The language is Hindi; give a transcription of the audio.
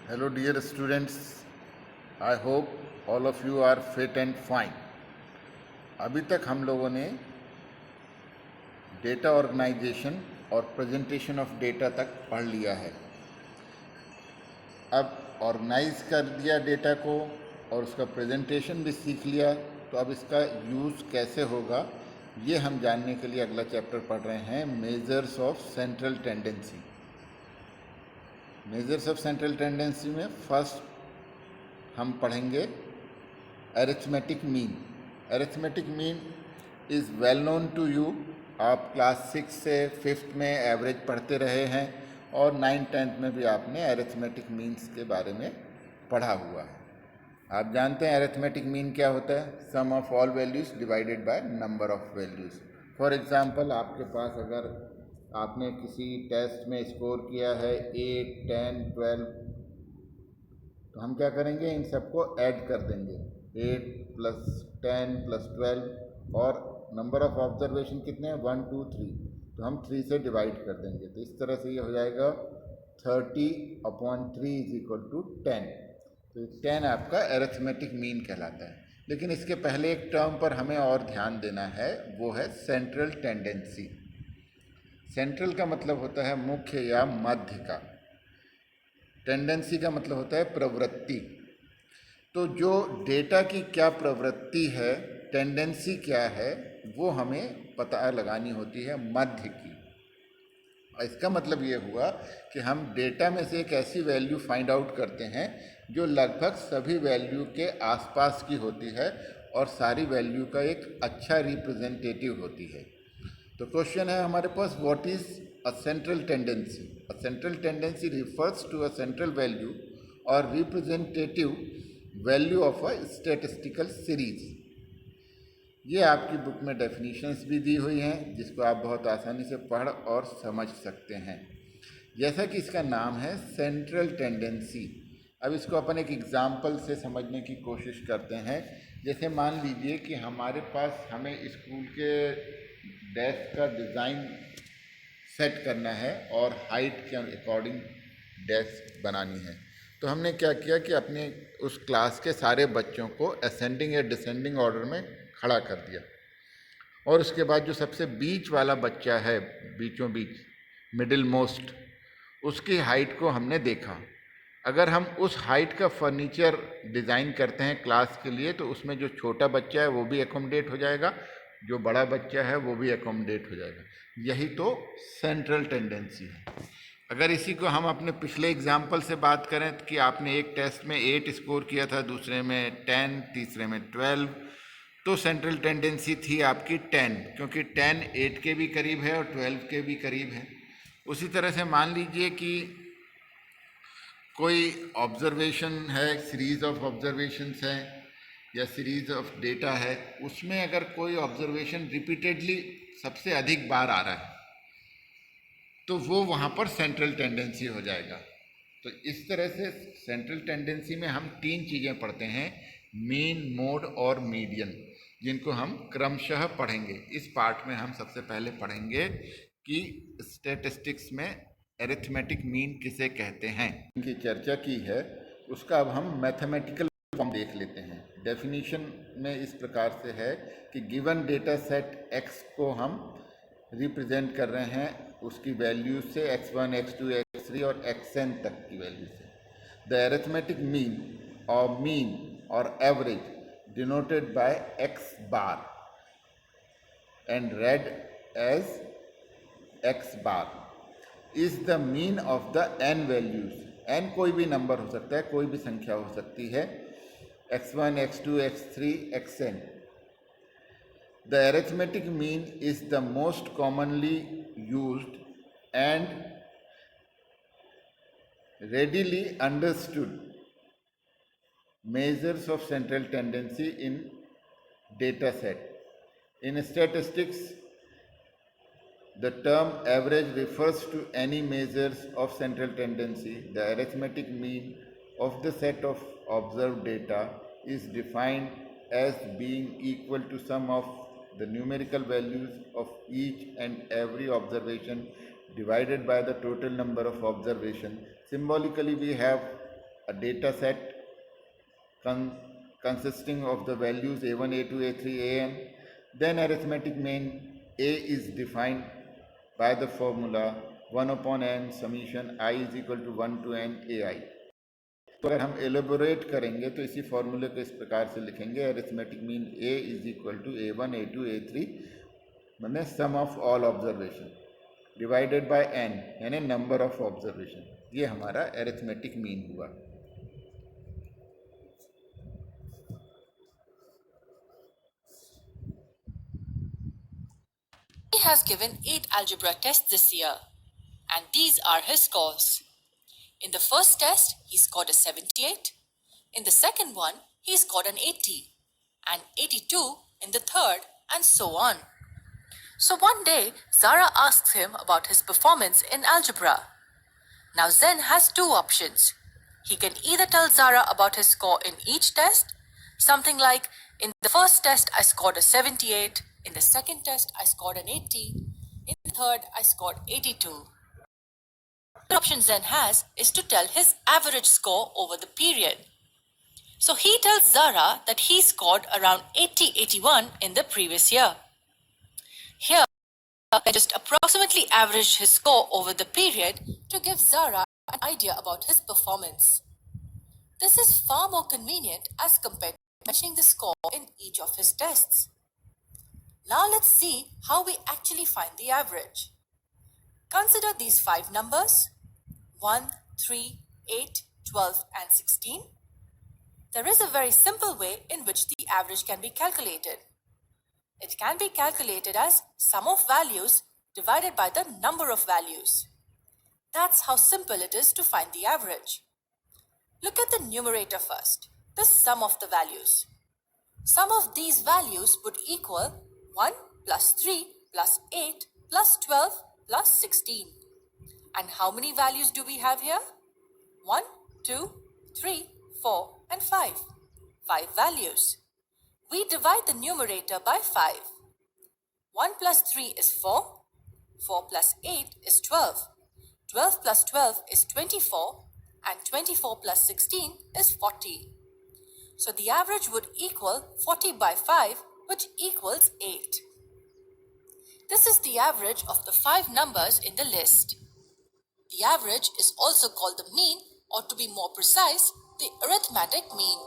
Hello dear students, I hope all of you are fit and fine. अभी तक हम लोगों ने डेटा ऑर्गेनाइजेशन और प्रेजेंटेशन ऑफ डेटा तक पढ़ लिया है। अब ऑर्गेनाइज कर दिया डेटा को और उसका प्रेजेंटेशन भी सीख लिया, तो अब इसका यूज़ कैसे होगा ये हम जानने के लिए अगला चैप्टर पढ़ रहे हैं, measures of central tendency. Measures of central tendency में फर्स्ट हम पढ़ेंगे arithmetic mean. Arithmetic mean is well known to you. आप क्लास 6 से 5th में एवरेज पढ़ते रहे हैं और 9th-10th में भी आपने अरिथमेटिक मीन्स के बारे में पढ़ा हुआ है। आप जानते हैं अरिथमेटिक मीन क्या होता है? Sum of all values divided by number of values. For example, आपके पास अगर आपने किसी टेस्ट में स्कोर किया है 8, 10, 12, तो हम क्या करेंगे, इन सबको ऐड कर देंगे। 8 + 10 + 12 और नंबर ऑफ ऑब्जर्वेशन कितने हैं? 1, 2, 3, तो हम 3 से डिवाइड कर देंगे। तो इस तरह से ये हो जाएगा 30/3 = 10। तो 10 आपका अरिथमेटिक मीन कहलाता है। लेकिन इसके पहले एक टर्म पर हमें और ध्यान देना है, वो है सेंट्रल टेंडेंसी। सेंट्रल का मतलब होता है मुख्य या मध्य का। टेंडेंसी का मतलब होता है प्रवृत्ति। तो जो डेटा की क्या प्रवृत्ति है, टेंडेंसी क्या है, वो हमें पता लगानी होती है मध्य की। इसका मतलब ये हुआ कि हम डेटा में से एक ऐसी वैल्यू फाइंड आउट करते हैं जो लगभग सभी वैल्यू के आसपास की होती है और सारी वैल्यू का एक अच्छा रिप्रेजेंटेटिव होती है। तो क्वेश्चन है हमारे पास, what is a central tendency? A central tendency refers to a central value और representative value of a statistical series. ये आपकी बुक में डेफिनेशंस भी दी हुई हैं, जिसको आप बहुत आसानी से पढ़ और समझ सकते हैं। जैसा कि इसका नाम है सेंट्रल टेंडेंसी। अब इसको अपन एक एग्जाम्पल से समझने की कोशिश करते हैं। जैसे मान लीजिए कि हमारे पास हमें स्कूल के डेस्क का डिज़ाइन सेट करना है और हाइट के अकॉर्डिंग डेस्क बनानी है। तो हमने क्या किया कि अपने उस क्लास के सारे बच्चों को असेंडिंग या डिसेंडिंग ऑर्डर में खड़ा कर दिया और उसके बाद जो सबसे बीच वाला बच्चा है, बीचों बीच मिडिल मोस्ट, उसकी हाइट को हमने देखा। अगर हम उस हाइट का फर्नीचर डिज़ाइन करते हैं क्लास के लिए, तो उसमें जो छोटा बच्चा है वो भी एकोमोडेट हो जाएगा, जो बड़ा बच्चा है वो भी एकोमोडेट हो जाएगा। यही तो सेंट्रल टेंडेंसी है। अगर इसी को हम अपने पिछले एग्जाम्पल से बात करें कि आपने एक टेस्ट में 8 स्कोर किया था, दूसरे में 10, तीसरे में 12, तो सेंट्रल टेंडेंसी थी आपकी 10, क्योंकि 10 8 के भी करीब है और 12 के भी करीब है। उसी तरह से मान लीजिए कि कोई ऑब्जर्वेशन है, सीरीज ऑफ ऑब्जर्वेशंस है या सीरीज ऑफ डेटा है, उसमें अगर कोई ऑब्जर्वेशन रिपीटेडली सबसे अधिक बार आ रहा है तो वो वहाँ पर सेंट्रल टेंडेंसी हो जाएगा। तो इस तरह से सेंट्रल टेंडेंसी में हम 3 चीज़ें पढ़ते हैं, मीन, मोड और मीडियन, जिनको हम क्रमशः पढ़ेंगे। इस पार्ट में हम सबसे पहले पढ़ेंगे कि स्टैटिस्टिक्स में एरिथमेटिक मीन किसे कहते हैं। इनकी चर्चा की है, उसका अब हम मैथमेटिकल फॉर्म देख लेते हैं। डेफिनेशन में इस प्रकार से है कि गिवन डेटा सेट x को हम रिप्रेजेंट कर रहे हैं उसकी वैल्यू से, x1, x2, x3 और xn तक की वैल्यू से। द अरिथमेटिक मीन और average denoted by x bar and read as x bar is the mean of the n values. n कोई भी नंबर हो सकता है, कोई भी संख्या हो सकती है, x1, x2, x3, xn। The arithmetic mean is the most commonly used and readily understood measures of central tendency in data set. In statistics, the term average refers to any measures of central tendency. The arithmetic mean of the set of observed data is defined as being equal to sum of the numerical values of each and every observation divided by the total number of observation. Symbolically, we have a data set consisting of the values a1, a2, a3, an. Then arithmetic mean a is defined by the formula 1 upon n summation I is equal to 1 to n ai. तो अगर हम एलोबोरेट करेंगे तो इसी फॉर्मूले को इस प्रकार से लिखेंगे, arithmetic mean a is equal to a1, a2, a3 मैंने sum of all observation divided by n यानी नंबर ऑफ ऑब्जर्वेशन. ये हमारा अरिथमेटिक मीन हुआ. He has given 8 algebra tests this year, and these are his scores. In the first test, he scored a 78. In the second one, he scored an 80, and 82 in the third, and so on. So one day, Zara asks him about his performance in algebra. Now Zen has two options. He can either tell Zara about his score in each test, something like, in the first test I scored a 78, in the second test I scored an 80, in the third I scored 82. The option Zen has is to tell his average score over the period. So he tells Zara that he scored around 80-81 in the previous year. Here, I just approximately average his score over the period to give Zara an idea about his performance. This is far more convenient as compared to mentioning the score in each of his tests. Now let's see how we actually find the average. Consider these 5 numbers, 1, 3, 8, 12 and 16. There is a very simple way in which the average can be calculated. It can be calculated as sum of values divided by the number of values. That's how simple it is to find the average. Look at the numerator first, the sum of the values. Sum of these values would equal 1 plus 3 plus 8 plus 12 plus 16. And how many values do we have here? 1, 2, 3, 4 and 5. 5 values. We divide the numerator by 5. 1 plus 3 is 4. 4 plus 8 is 12. 12 plus 12 is 24. And 24 plus 16 is 40. So the average would equal 40 by 5, which equals 8. This is the average of the 5 numbers in the list. The average is also called the mean, or to be more precise, the arithmetic mean.